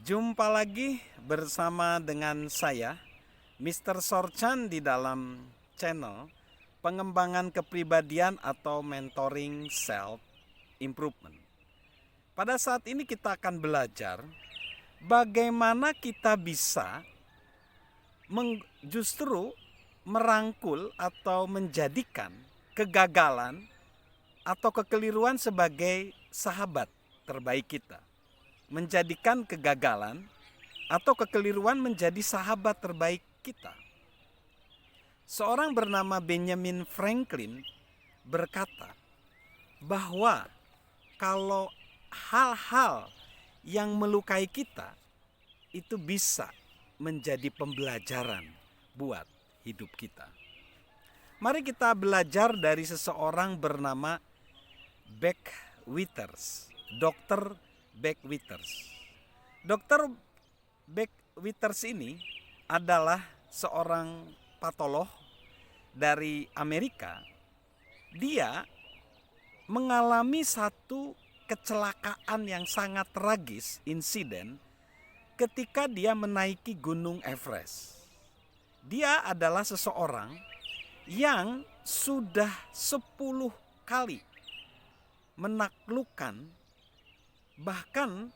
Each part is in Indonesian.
Jumpa lagi bersama dengan saya, Mr. Sorchan di dalam channel pengembangan kepribadian atau mentoring self improvement. Pada saat ini kita akan belajar bagaimana kita bisa justru merangkul atau menjadikan kegagalan atau kekeliruan sebagai sahabat terbaik kita. Menjadikan kegagalan atau kekeliruan menjadi sahabat terbaik kita. Seorang bernama Benjamin Franklin berkata bahwa kalau hal-hal yang melukai kita itu bisa menjadi pembelajaran buat hidup kita. Mari kita belajar dari seseorang bernama Beck Withers, Dr. Beck Withers. Dr. Beck Withers ini adalah seorang patolog dari Amerika. Dia mengalami satu kecelakaan yang sangat tragis, insiden, ketika dia menaiki Gunung Everest. Dia adalah seseorang yang sudah 10 kali menaklukkan bahkan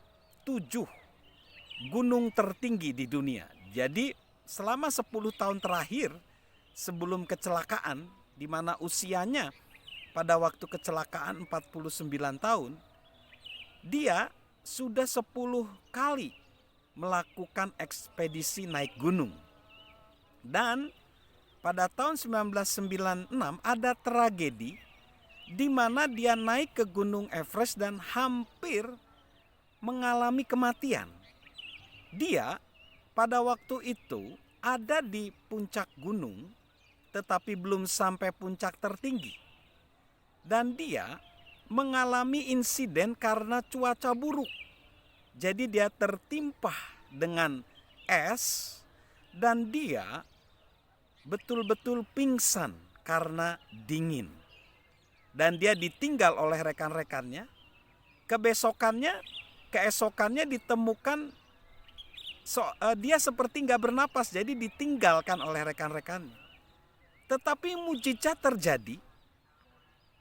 7 gunung tertinggi di dunia. Jadi selama 10 tahun terakhir sebelum kecelakaan, di mana usianya pada waktu kecelakaan 49 tahun, dia sudah 10 kali melakukan ekspedisi naik gunung. Dan pada tahun 1996 ada tragedi di mana dia naik ke Gunung Everest dan hampir mengalami kematian. Dia pada waktu itu ada di puncak gunung tetapi belum sampai puncak tertinggi. Dan dia mengalami insiden karena cuaca buruk. Jadi dia tertimpa dengan es dan dia betul-betul pingsan karena dingin. Dan dia ditinggal oleh rekan-rekannya. Keesokannya ditemukan dia seperti nggak bernapas, jadi ditinggalkan oleh rekan-rekannya. Tetapi mujizat terjadi.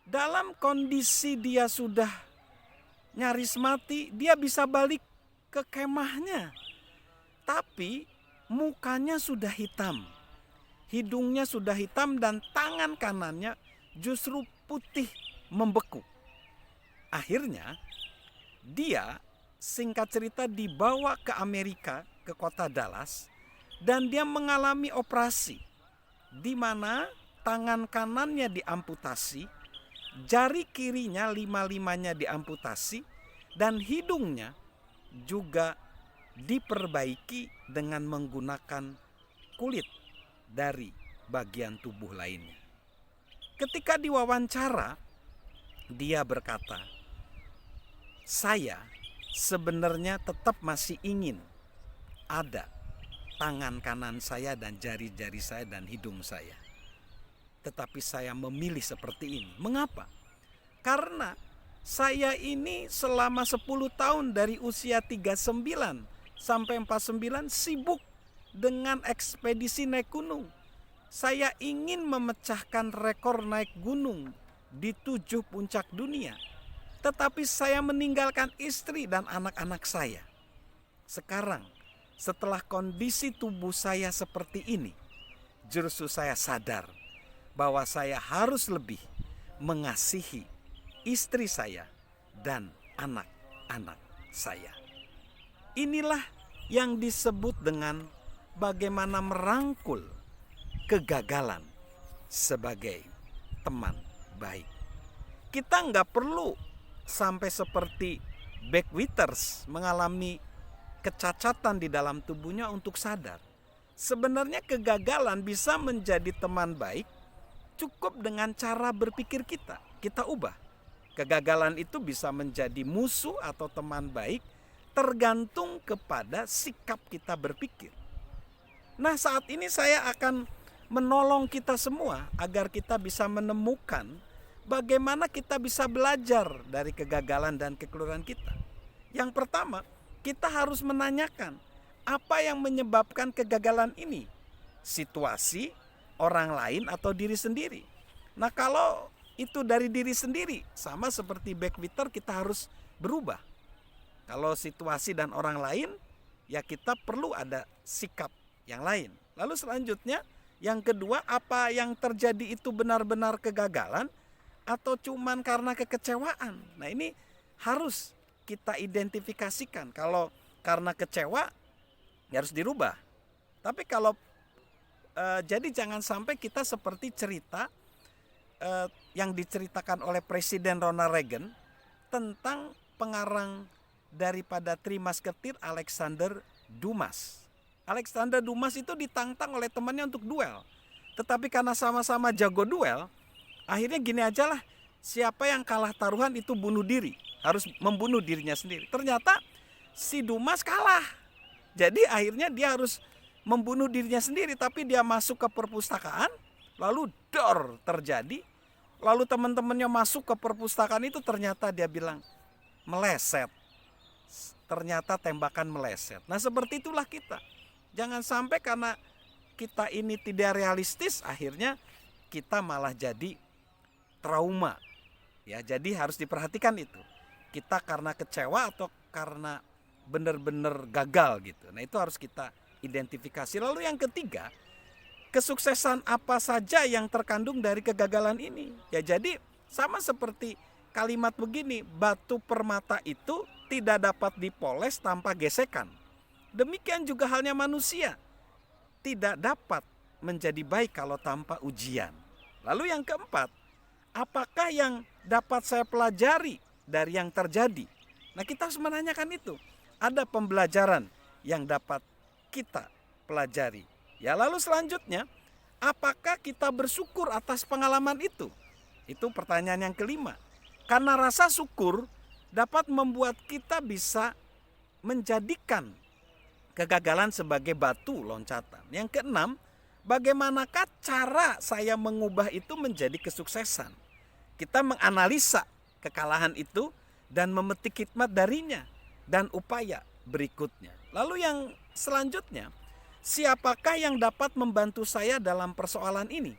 Dalam kondisi dia sudah nyaris mati, dia bisa balik ke kemahnya. Tapi mukanya sudah hitam, hidungnya sudah hitam dan tangan kanannya justru putih membeku. Akhirnya dia, singkat cerita, dibawa ke Amerika, ke kota Dallas, dan dia mengalami operasi di mana tangan kanannya diamputasi, jari kirinya 5-5-nya diamputasi, dan hidungnya juga diperbaiki dengan menggunakan kulit dari bagian tubuh lainnya. Ketika diwawancara, dia berkata, "Saya sebenarnya tetap masih ingin ada tangan kanan saya dan jari-jari saya dan hidung saya. Tetapi saya memilih seperti ini." Mengapa? Karena saya ini selama 10 tahun dari usia 39 sampai 49 sibuk dengan ekspedisi naik gunung. Saya ingin memecahkan rekor naik gunung di 7 puncak dunia. Tetapi saya meninggalkan istri dan anak-anak saya. Sekarang, setelah kondisi tubuh saya seperti ini, justru saya sadar bahwa saya harus lebih mengasihi istri saya dan anak-anak saya. Inilah yang disebut dengan bagaimana merangkul kegagalan sebagai teman baik. Kita nggak perlu sampai seperti Beck Withers mengalami kecacatan di dalam tubuhnya untuk sadar. Sebenarnya kegagalan bisa menjadi teman baik cukup dengan cara berpikir kita. Kita ubah. Kegagalan itu bisa menjadi musuh atau teman baik tergantung kepada sikap kita berpikir. Nah, saat ini saya akan menolong kita semua agar kita bisa menemukan bagaimana kita bisa belajar dari kegagalan dan kekeliruan kita. Yang pertama, kita harus menanyakan apa yang menyebabkan kegagalan ini. Situasi, orang lain, atau diri sendiri. Nah, kalau itu dari diri sendiri, sama seperti backbitter, kita harus berubah. Kalau situasi dan orang lain, ya kita perlu ada sikap yang lain. Lalu selanjutnya, yang kedua, apa yang terjadi itu benar-benar kegagalan atau cuman karena kekecewaan? Nah, ini harus kita identifikasikan. Kalau karena kecewa, ya harus dirubah. Tapi kalau jadi jangan sampai kita seperti cerita yang diceritakan oleh Presiden Ronald Reagan tentang pengarang daripada Tri Musketeer, Alexander Dumas. Alexander Dumas itu ditantang oleh temannya untuk duel. Tetapi karena sama-sama jago duel, akhirnya gini aja lah, siapa yang kalah taruhan itu bunuh diri, harus membunuh dirinya sendiri. Ternyata si Dumas kalah. Jadi akhirnya dia harus membunuh dirinya sendiri, tapi dia masuk ke perpustakaan, lalu dor terjadi. Lalu teman-temannya masuk ke perpustakaan itu, ternyata dia bilang meleset. Ternyata tembakan meleset. Nah, seperti itulah kita. Jangan sampai karena kita ini tidak realistis, akhirnya kita malah jadi trauma. Ya, jadi harus diperhatikan itu. Kita karena kecewa atau karena benar-benar gagal gitu. Nah, itu harus kita identifikasi. Lalu yang ketiga, kesuksesan apa saja yang terkandung dari kegagalan ini? Ya, jadi sama seperti kalimat begini, batu permata itu tidak dapat dipoles tanpa gesekan. Demikian juga halnya manusia, tidak dapat menjadi baik kalau tanpa ujian. Lalu yang keempat, apakah yang dapat saya pelajari dari yang terjadi? Nah, kita harus menanyakan itu. Ada pembelajaran yang dapat kita pelajari. Ya, lalu selanjutnya, apakah kita bersyukur atas pengalaman itu? Itu pertanyaan yang kelima. Karena rasa syukur dapat membuat kita bisa menjadikan kegagalan sebagai batu loncatan. Yang keenam, bagaimanakah cara saya mengubah itu menjadi kesuksesan? Kita menganalisa kekalahan itu dan memetik hikmat darinya dan upaya berikutnya. Lalu yang selanjutnya, siapakah yang dapat membantu saya dalam persoalan ini?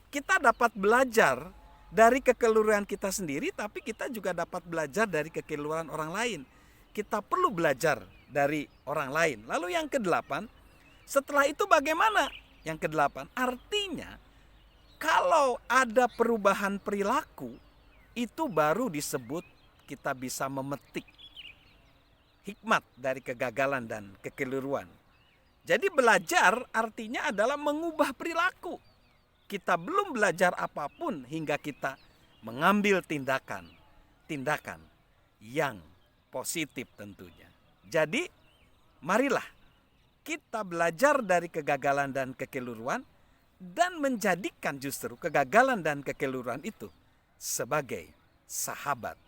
Kita dapat belajar dari kekeliruan kita sendiri, tapi kita juga dapat belajar dari kekeliruan orang lain. Kita perlu belajar dari orang lain. Lalu yang kedelapan, setelah itu bagaimana? Yang kedelapan, artinya kalau ada perubahan perilaku, itu baru disebut kita bisa memetik hikmat dari kegagalan dan kekeliruan. Jadi belajar artinya adalah mengubah perilaku. Kita belum belajar apapun hingga kita mengambil tindakan yang positif tentunya. Jadi marilah kita belajar dari kegagalan dan kekeliruan dan menjadikan justru kegagalan dan kekeliruan itu sebagai sahabat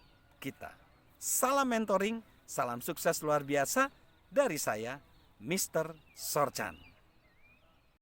kita. Salam mentoring, salam sukses luar biasa dari saya, Mr. Sorchan.